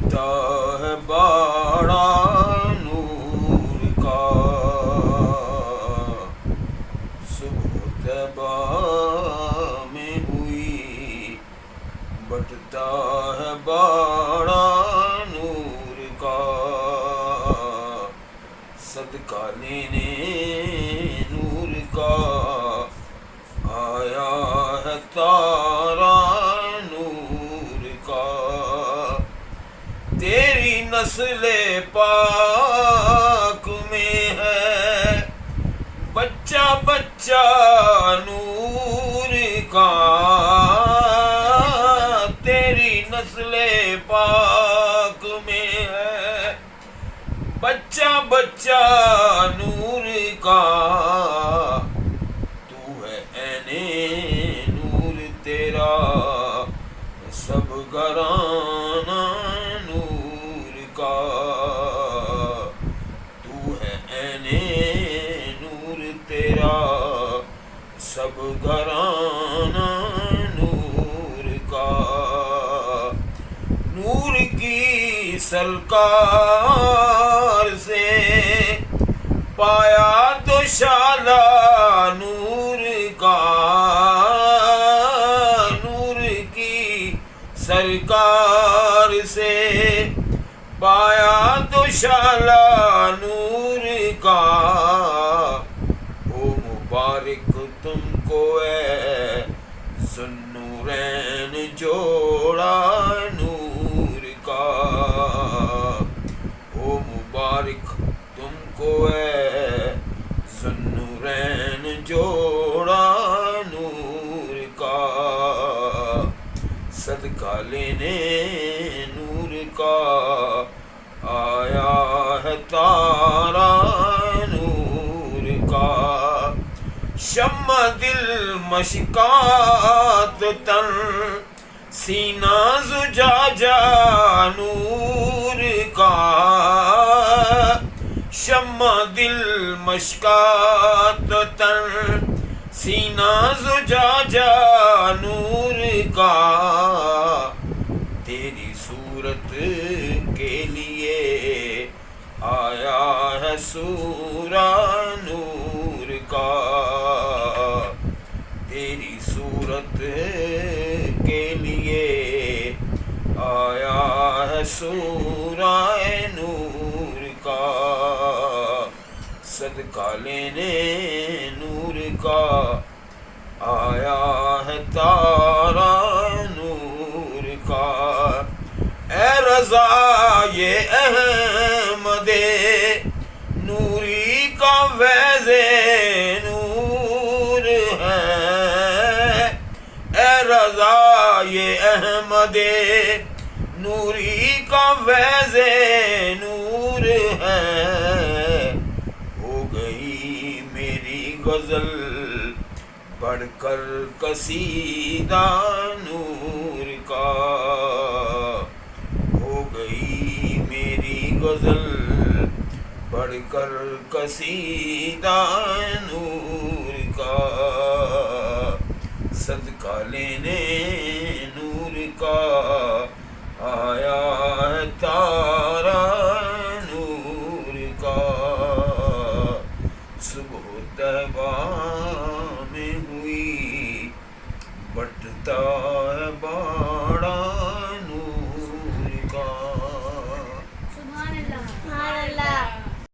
بٹتا ہے باڑا نور کا، صبح طیبہ میں ہوئی بٹتا ہے باڑا نور کا، صدقہ لینے نور کا آیا ہے تارا نور کا، تیری نسل پاک میں ہے بچہ بچہ نور کا، تیری نسل پاک میں ہے بچہ بچہ نور کا، تو ہے عین نور تیرا سب گھرانہ نور کا، تو ہے عین نور تیرا سب گھرانہ نور کا، نور کی سرکار سے پایا دوشالہ نور کا، نور کی سرکار سے پایا دوشالہ نور کا، او مبارک تم کو اے ذوالنورین جوڑا نور کا، او مبارک تم کو اے ذوالنورین جوڑا نور کا، صدقہ لینے نور کا آیا ہے تارا نور کا، شمع دل مشکات تن سینہ زجاجہ نور کا، شمع دل مشکات تن سینہ زجاجہ نور کا، تیری صورت کے لیے آیا ہے سورہ نور کا، تیری صورت کے لیے آیا ہے سورہ نور کا، صدقہ لینے نور کا آیا ہے تارا نور کا، اے رضا یہ احمد نوری کا فیض نور ہے، اے رضا یہ احمد نوری کا فیض نور ہے، ہو گئی میری غزل بڑھ کر قصیدہ نور کا، ہو گئی میری غزل بڑھ کر قصیدہ نور کا، صدقہ لینے نور کا آیا